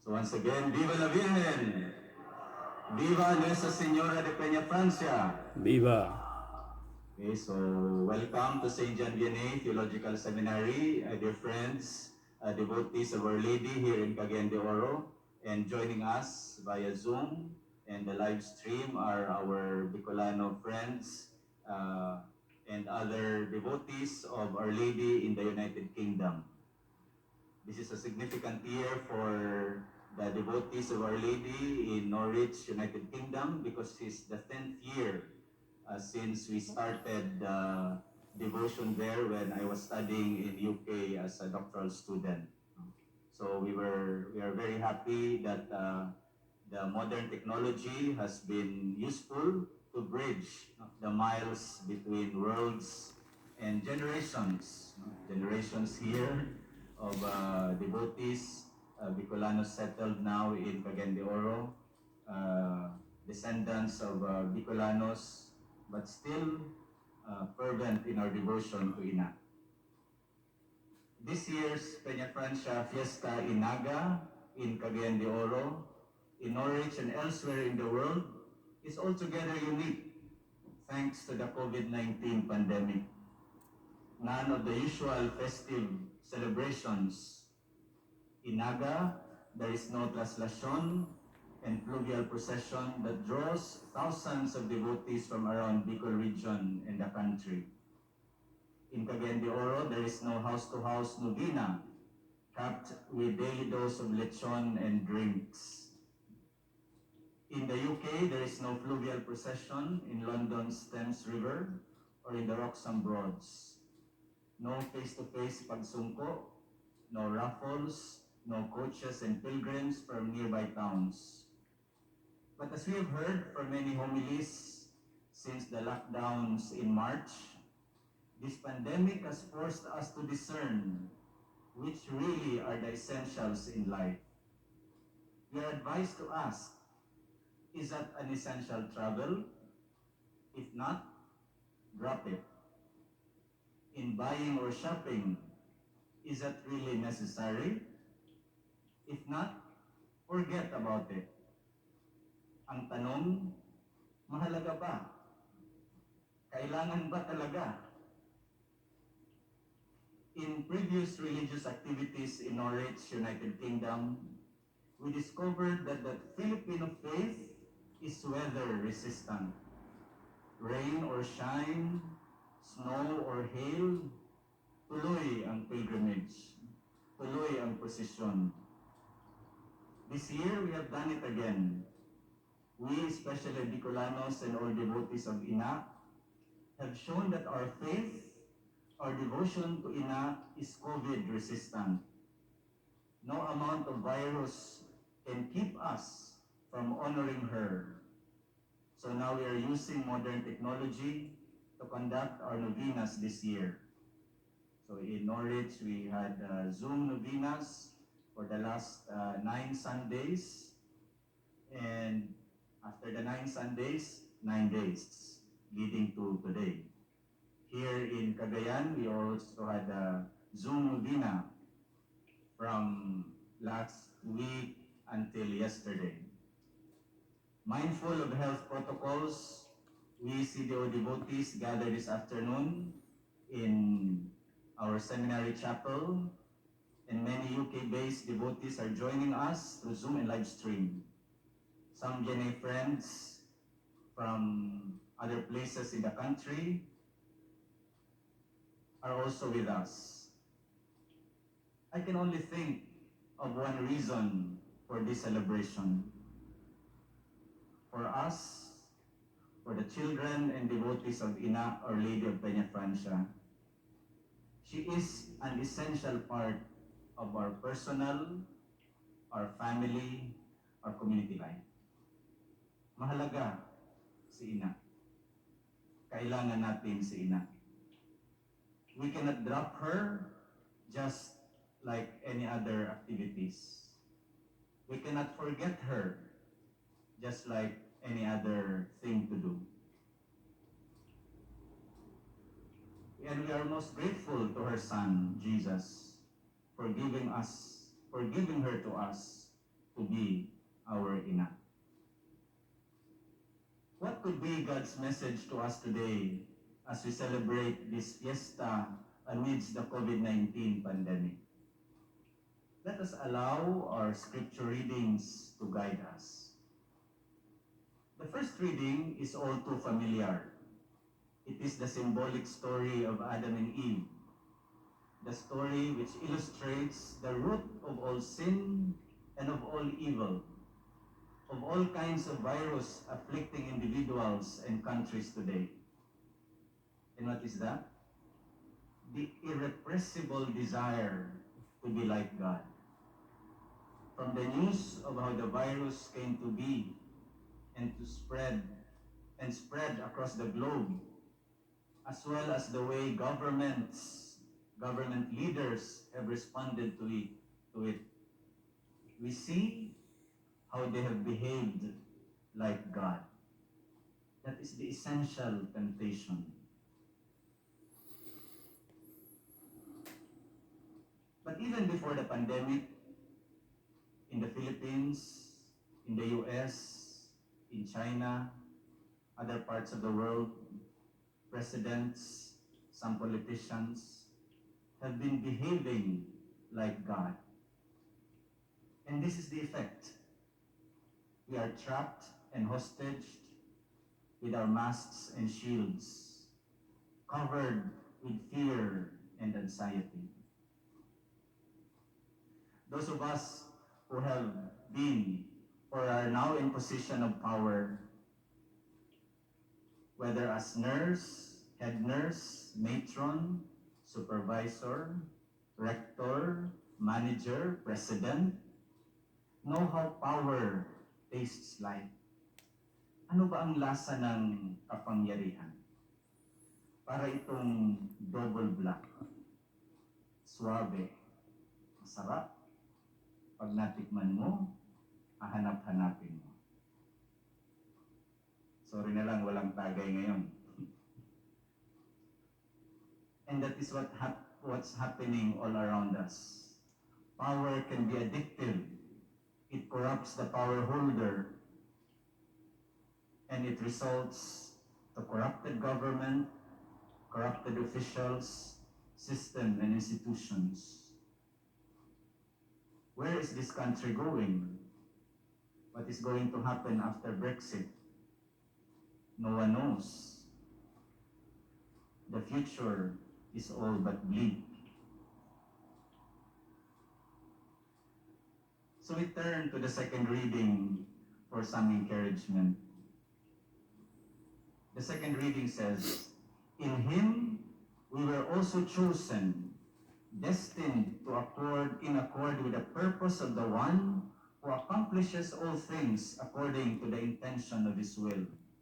So once again, Viva la Virgen! Viva Nuestra Señora de Peñafrancia! Viva! Okay, so welcome to St. John Vianney Theological Seminary, dear friends, devotees of Our Lady here in Cagayan de Oro, and joining us via Zoom and the live stream are our Bicolano friends and other devotees of Our Lady in the United Kingdom. This is a significant year for the devotees of Our Lady in Norwich, United Kingdom, because it's the 10th year since we started devotion there when I was studying in UK as a doctoral student. So we are very happy that the modern technology has been useful to bridge the miles between worlds and generations. Generations here of devotees, Bicolanos settled now in Cagayan de Oro, descendants of Bicolanos, but still fervent in our devotion to Ina. This year's Peñafrancia Fiesta in Naga, in Cagayan de Oro, in Norwich and elsewhere in the world is altogether unique thanks to the COVID-19 pandemic. None of the usual festive celebrations. In Naga, there is no traslacion and fluvial procession that draws thousands of devotees from around Bicol region and the country. In Cagayan de Oro, there is no house-to-house novena, capped with daily dose of lechon and drinks. In the UK, there is no fluvial procession in London's Thames River or in the Roxham Broads. No face-to-face pagsungko, no raffles, no coaches and pilgrims from nearby towns. But as we have heard from many homilies since the lockdowns in March, this pandemic has forced us to discern which really are the essentials in life. We are advised to ask, is that an essential travel? If not, drop it. In buying or shopping, is that really necessary? If not, forget about it. Ang tanong, mahalaga ba? Kailangan ba talaga? In previous religious activities in Norwich, United Kingdom, we discovered that the Filipino faith is weather resistant. Rain or shine, snow or hail, tuloy ang pilgrimage, tuloy ang procession. This year, we have done it again. We, especially Bicolanos and all devotees of Ina, have shown that our faith, our devotion to Ina is COVID resistant. No amount of virus can keep us from honoring her. So now we are using modern technology to conduct our novenas this year. So in Norwich, we had Zoom novenas for the last 9 Sundays. And after the 9 Sundays, 9 days, leading to today. Here in Cagayan, we also had a Zoom novena from last week until yesterday. Mindful of health protocols, we CDO devotees gather this afternoon in our seminary chapel, and many UK-based devotees are joining us through Zoom and live stream. Some GNA friends from other places in the country are also with us. I can only think of one reason for this celebration. For us, for the children and devotees of Ina, Our Lady of Peñafrancia, she is an essential part of our personal, our family, our community life. Mahalaga si Ina. Kailangan natin si Ina. We cannot drop her just like any other activities. We cannot forget her just like any other thing to do. And we are most grateful to her son, Jesus, for giving her to us to be our ina. What could be God's message to us today as we celebrate this fiesta amidst the COVID-19 pandemic? Let us allow our scripture readings to guide us. The first reading is all too familiar. It is the symbolic story of Adam and Eve, the story which illustrates the root of all sin and of all evil, of all kinds of virus afflicting individuals and countries today. And what is that? The irrepressible desire to be like God. From the news of how the virus came to be and to spread across the globe, as well as the way government leaders have responded to it, we see how they have behaved like God. That is the essential temptation. But even before the pandemic, in the Philippines, in the US, in China, other parts of the world, presidents, some politicians have been behaving like God. And this is the effect. We are trapped and hostaged with our masks and shields, covered with fear and anxiety. Those of us who have been or are now in position of power, whether as nurse, head nurse, matron, supervisor, rector, manager, president, know how power tastes like. Ano ba ang lasa ng kapangyarihan? Para itong double black, suabe, masarap. Pag natikman mo, hahanap-hanapin mo. Sorry na lang, walang tagay ngayon. And that is what's happening all around us. Power can be addictive. It corrupts the power holder. And it results to corrupted government, corrupted officials, system, and institutions. Where is this country going? What is going to happen after Brexit? No one knows. The future is all but bleak. So we turn to the second reading for some encouragement. The second reading says, "In him we were also chosen, destined to in accord with the purpose of the one who accomplishes all things according to the intention of his will."